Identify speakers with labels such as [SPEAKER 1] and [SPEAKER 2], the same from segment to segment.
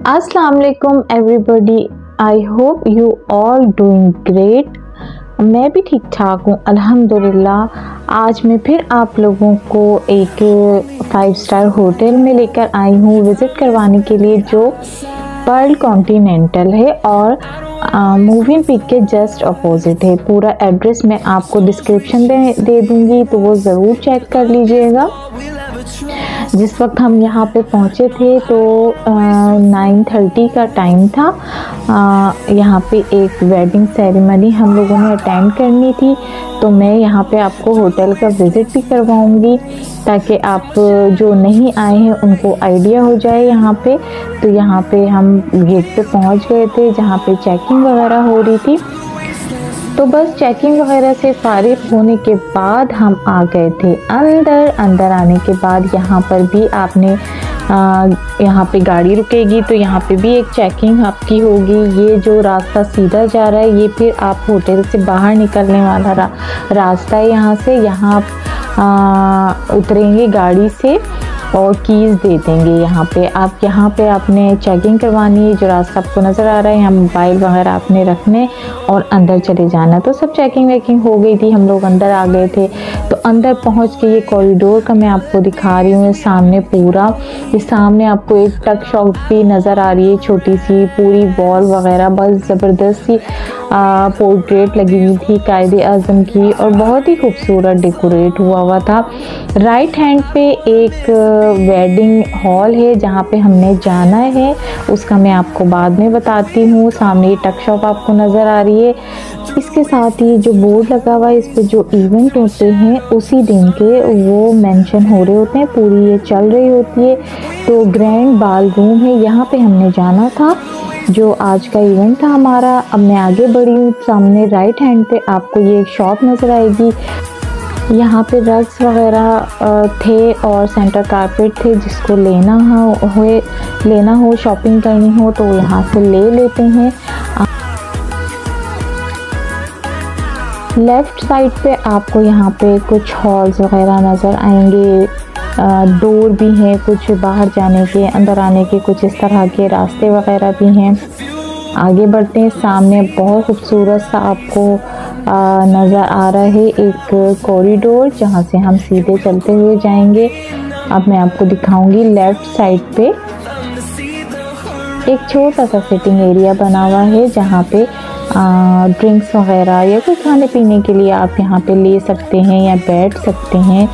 [SPEAKER 1] अस्सलाम वालेकुम everybody, I hope you all doing great. मैं भी ठीक ठाक हूँ अल्हम्दुलिल्लाह। आज मैं फिर आप लोगों को एक 5 स्टार होटल में लेकर आई हूँ विज़िट करवाने के लिए, जो पर्ल कॉन्टिनेंटल है और मूविंग पिक के जस्ट अपोजिट है। पूरा एड्रेस मैं आपको डिस्क्रिप्शन दे दूँगी, तो वो ज़रूर चेक कर लीजिएगा। जिस वक्त हम यहाँ पे पहुँचे थे तो 9:30 का टाइम था। यहाँ पे एक वेडिंग सेरेमनी हम लोगों ने अटेंड करनी थी, तो मैं यहाँ पे आपको होटल का विज़िट भी करवाऊँगी ताकि आप जो नहीं आए हैं उनको आइडिया हो जाए यहाँ पे। तो यहाँ पे हम गेट पे पहुँच गए थे जहाँ पे चेकिंग वगैरह हो रही थी। तो बस चेकिंग वगैरह से फारिग होने के बाद हम आ गए थे अंदर आने के बाद यहाँ पर भी आपने यहाँ पे गाड़ी रुकेगी तो यहाँ पे भी एक चेकिंग आपकी होगी। ये जो रास्ता सीधा जा रहा है ये फिर आप होटल से बाहर निकलने वाला रास्ता है। यहाँ से यहाँ आप उतरेंगे गाड़ी से और कीज़ दे देंगे। यहाँ पे आपने चेकिंग करवानी है। जो रास्ता आपको नज़र आ रहा है यहाँ मोबाइल वगैरह आपने रखने और अंदर चले जाना। तो सब चेकिंग वेकिंग हो गई थी, हम लोग अंदर आ गए थे। तो अंदर पहुँच के ये कॉरिडोर का मैं आपको दिखा रही हूँ। सामने पूरा ये सामने आपको एक टक शॉप भी नज़र आ रही है, छोटी सी पूरी वॉल वगैरह बहुत ज़बरदस्त सी पोर्ट्रेट लगी हुई थी कायदे आज़म की और बहुत ही खूबसूरत डेकोरेट हुआ था। राइट हैंड पे एक वेडिंग हॉल है जहाँ पे हमने जाना है, उसका मैं आपको बाद में बताती हूँ। सामने टक शॉप आपको नज़र आ रही है। इसके साथ ही जो बोर्ड लगा हुआ है इस पे जो इवेंट होते हैं उसी दिन के वो मेंशन हो रहे होते हैं, पूरी ये चल रही होती है। तो ग्रैंड बाल रूम है, यहाँ पे हमने जाना था जो आज का इवेंट था हमारा। अब मैं आगे बढ़ी हूँ। सामने राइट हैंड पे आपको ये शॉप नज़र आएगी। यहाँ पे रग्स वगैरह थे और सेंटर कारपेट थे, जिसको लेना हो शॉपिंग करनी हो तो यहाँ से ले लेते हैं। लेफ़्ट साइड पे आपको यहाँ पे कुछ हॉल्स वगैरह नज़र आएंगे, डोर भी हैं कुछ बाहर जाने के, अंदर आने के कुछ इस तरह के रास्ते वगैरह भी हैं। आगे बढ़ते हैं। सामने बहुत खूबसूरत सा आपको नज़र आ रहा है एक कॉरिडोर जहाँ से हम सीधे चलते हुए जाएंगे। अब मैं आपको दिखाऊंगी लेफ़्ट साइड पे एक छोटा सा सिटिंग एरिया बना हुआ है जहाँ पे ड्रिंक्स वगैरह या कोई खाने पीने के लिए आप यहाँ पे ले सकते हैं या बैठ सकते हैं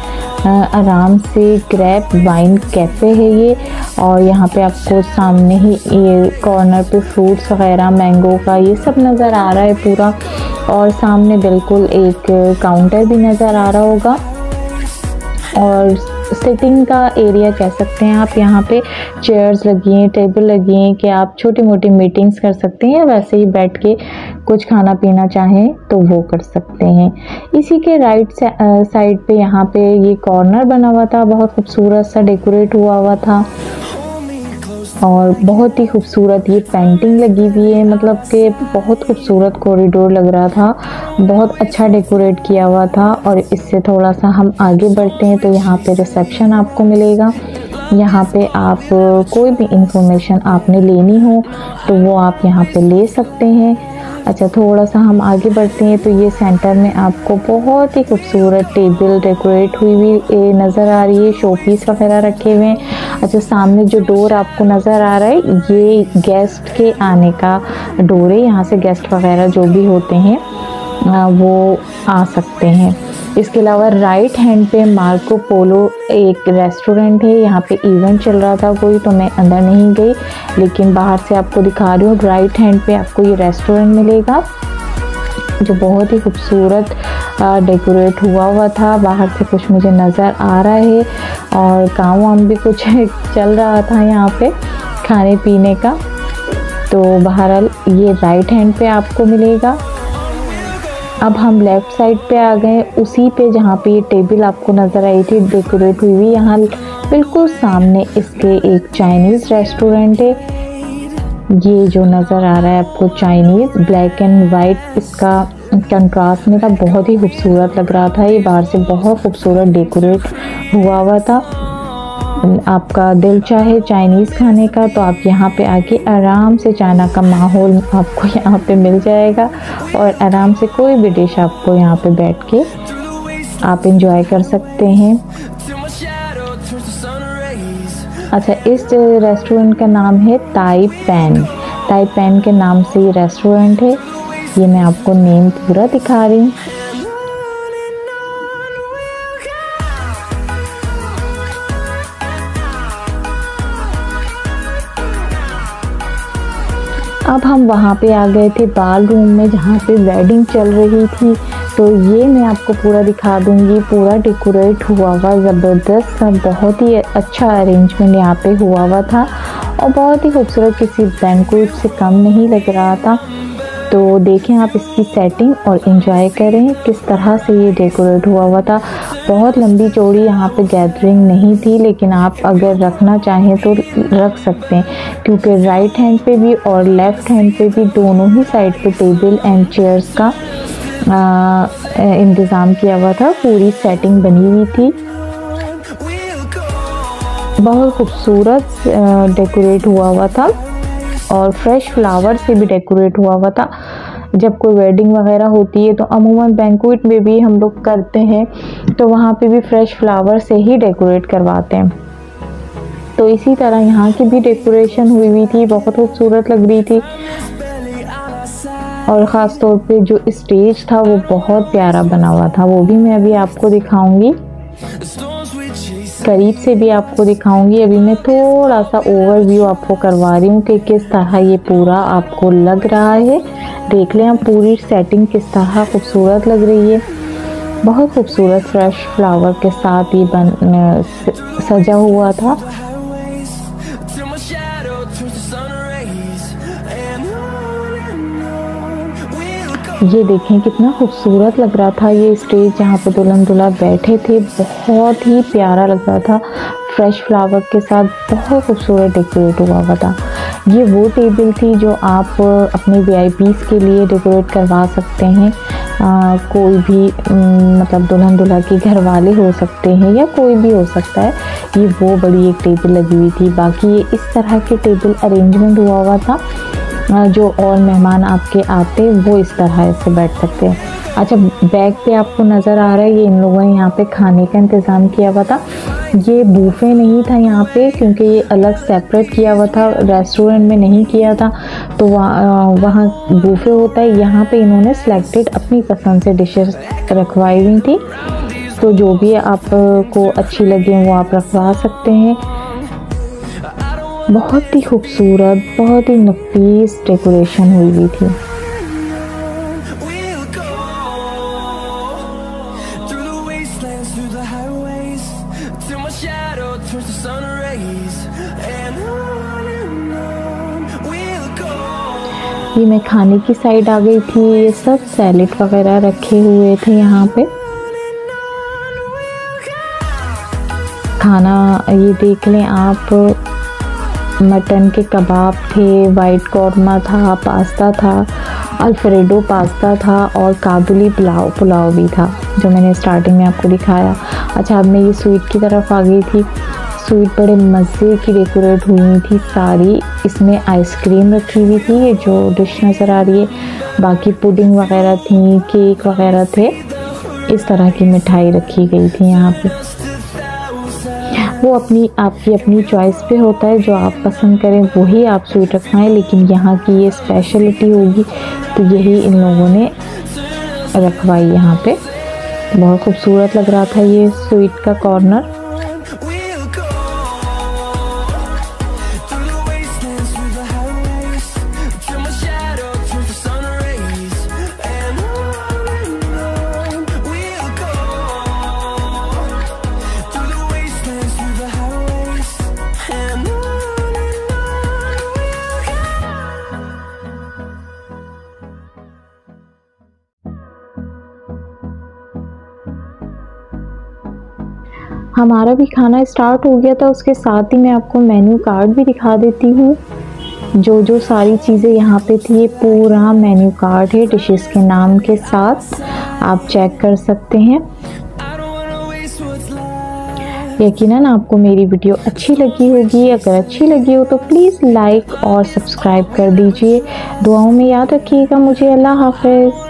[SPEAKER 1] आराम से। ग्रैप वाइन कैफ़े है ये, और यहाँ पे आपको सामने ही ये कॉर्नर पे फ्रूट्स वगैरह मैंगो का ये सब नज़र आ रहा है पूरा। और सामने बिल्कुल एक काउंटर भी नज़र आ रहा होगा और सिटिंग का एरिया कह सकते हैं आप। यहाँ पे चेयर्स लगी हैं, टेबल लगी हैं कि आप छोटी मोटी मीटिंग्स कर सकते हैं, वैसे ही बैठ के कुछ खाना पीना चाहें तो वो कर सकते हैं। इसी के राइट साइड पे यहाँ पे ये कॉर्नर बना हुआ था, बहुत खूबसूरत सा डेकोरेट हुआ था और बहुत ही खूबसूरत ये पेंटिंग लगी हुई है, मतलब कि बहुत खूबसूरत कॉरिडोर लग रहा था, बहुत अच्छा डेकोरेट किया हुआ था। और इससे थोड़ा सा हम आगे बढ़ते हैं तो यहाँ पे रिसेप्शन आपको मिलेगा। यहाँ पे आप कोई भी इंफॉर्मेशन आपने लेनी हो तो वो आप यहाँ पे ले सकते हैं। अच्छा, थोड़ा सा हम आगे बढ़ते हैं तो ये सेंटर में आपको बहुत ही खूबसूरत टेबल डेकोरेट हुई नज़र आ रही है, शो पीस वगैरह रखे हुए हैं। अच्छा, सामने जो डोर आपको नज़र आ रहा है ये गेस्ट के आने का डोर है, यहाँ से गेस्ट वगैरह जो भी होते हैं वो आ सकते हैं। इसके अलावा राइट हैंड पे मार्को पोलो एक रेस्टोरेंट है, यहाँ पे इवेंट चल रहा था कोई, तो मैं अंदर नहीं गई, लेकिन बाहर से आपको दिखा रही हूँ। राइट हैंड पे आपको ये रेस्टोरेंट मिलेगा जो बहुत ही खूबसूरत डेकोरेट हुआ था। बाहर से कुछ मुझे नज़र आ रहा है और काम वाम भी कुछ चल रहा था यहाँ पे खाने पीने का। तो बहरहाल ये राइट हैंड पे आपको मिलेगा। अब हम लेफ़्ट साइड पे आ गए, उसी पे जहाँ पे ये टेबल आपको नज़र आई थी डेकोरेट हुई हुई, यहाँ बिल्कुल सामने इसके एक चाइनीज़ रेस्टोरेंट है। ये जो नज़र आ रहा है आपको चाइनीज़, ब्लैक एंड वाइट इसका कंट्रास्ट में था, बहुत ही खूबसूरत लग रहा था। ये बाहर से बहुत खूबसूरत डेकोरेट हुआ था। आपका दिल चाहे चाइनीज़ खाने का तो आप यहाँ पे आके आराम से चाइना का माहौल आपको यहाँ पे मिल जाएगा और आराम से कोई भी डिश आपको यहाँ पे बैठ के आप इंजॉय कर सकते हैं। अच्छा, इस रेस्टोरेंट का नाम है ताई पैन। ताई पैन के नाम से ये रेस्टोरेंट है। ये मैं आपको नेम पूरा दिखा रही हूँ। अब हम वहाँ पे आ गए थे बाल रूम में जहाँ पे वेडिंग चल रही थी। तो ये मैं आपको पूरा दिखा दूँगी। पूरा डेकोरेट हुआ ज़बरदस्त सा, बहुत ही अच्छा अरेंजमेंट यहाँ पे हुआ था और बहुत ही खूबसूरत, किसी बैंक्वेट से कम नहीं लग रहा था। तो देखें आप इसकी सेटिंग और एंजॉय करें किस तरह से ये डेकोरेट हुआ था। बहुत लंबी चौड़ी यहाँ पे गैदरिंग नहीं थी, लेकिन आप अगर रखना चाहें तो रख सकते हैं, क्योंकि राइट हैंड पे भी और लेफ़्ट हैंड पे भी दोनों ही साइड पे टेबल एंड चेयर्स का इंतज़ाम किया हुआ था। पूरी सेटिंग बनी हुई थी, बहुत खूबसूरत डेकोरेट हुआ था और फ्रेश फ्लावर से भी डेकोरेट हुआ था। जब कोई वेडिंग वगैरह होती है तो अमूमन बैंक्वेट में भी हम लोग करते हैं, तो वहाँ पे भी फ्रेश फ्लावर से ही डेकोरेट करवाते हैं। तो इसी तरह यहाँ की भी डेकोरेशन हुई थी, बहुत खूबसूरत लग रही थी और ख़ास तौर पे जो स्टेज था वो बहुत प्यारा बना हुआ था। वो भी मैं अभी आपको दिखाऊंगी, करीब से भी आपको दिखाऊंगी। अभी मैं थोड़ा सा ओवरव्यू आपको करवा रही हूँ कि किस तरह ये पूरा आपको लग रहा है। देख लें आप पूरी सेटिंग किस तरह खूबसूरत लग रही है। बहुत खूबसूरत फ्रेश फ्लावर के साथ ये सजा हुआ था। ये देखें कितना खूबसूरत लग रहा था ये स्टेज जहाँ पे दुल्हन दूल्हा बैठे थे, बहुत ही प्यारा लग रहा था फ्रेश फ्लावर के साथ, बहुत खूबसूरत डेकोरेट हुआ था। ये वो टेबल थी जो आप अपने वीआईपीज़ के लिए डेकोरेट करवा सकते हैं। कोई भी मतलब दुल्हन दूल्हा के घर वाले हो सकते हैं या कोई भी हो सकता है। ये वो बड़ी एक टेबल लगी हुई थी। बाकी ये इस तरह के टेबल अरेंजमेंट हुआ था, जो और मेहमान आपके आते वो इस तरह से बैठ सकते हैं। अच्छा, बैक पे आपको नज़र आ रहा है ये इन लोगों ने यहाँ पे खाने का इंतज़ाम किया हुआ था। ये बूफे नहीं था यहाँ पे, क्योंकि ये अलग सेपरेट किया हुआ था, रेस्टोरेंट में नहीं किया था। तो वहाँ बूफे होता है, यहाँ पे इन्होंने सिलेक्टेड अपनी पसंद से डिशेस रखवाई हुई थी। तो जो भी आपको अच्छी लगे वो आप रखवा सकते हैं। बहुत ही खूबसूरत, बहुत ही नफीस डेकोरेशन हुई थी। ये मैं खाने की साइड आ गई थी। ये सब सैलेड वगैरह रखे हुए थे यहाँ पे। खाना ये देख लें आप, मटन के कबाब थे, वाइट कौरमा था, पास्ता था, अल्फ्रेडो पास्ता था और काबुली पुलाव भी था, जो मैंने स्टार्टिंग में आपको दिखाया। अच्छा, अब मैं ये स्वीट की तरफ आ गई थी। स्वीट बड़े मज़े की डेकोरेट हुई थी सारी। इसमें आइसक्रीम रखी हुई थी, ये जो डिश नज़र आ रही है। बाकी पुडिंग वगैरह थी, केक वगैरह थे। इस तरह की मिठाई रखी गई थी यहाँ पे। वो आपकी अपनी चॉइस पे होता है, जो आप पसंद करें वही आप स्वीट रखवाएं, लेकिन यहाँ की ये स्पेशलिटी होगी तो यही इन लोगों ने रखवाई यहाँ पे। बहुत खूबसूरत लग रहा था ये स्वीट का कॉर्नर। हमारा भी खाना स्टार्ट हो गया था। उसके साथ ही मैं आपको मेन्यू कार्ड भी दिखा देती हूँ। जो जो सारी चीज़ें यहाँ पे थी, ये पूरा मेन्यू कार्ड है डिशेस के नाम के साथ, आप चेक कर सकते हैं। यकीनन आपको मेरी वीडियो अच्छी लगी होगी। अगर अच्छी लगी हो तो प्लीज़ लाइक और सब्सक्राइब कर दीजिए। दुआओं में याद रखिएगा मुझे। अल्लाह हाफ़िज़।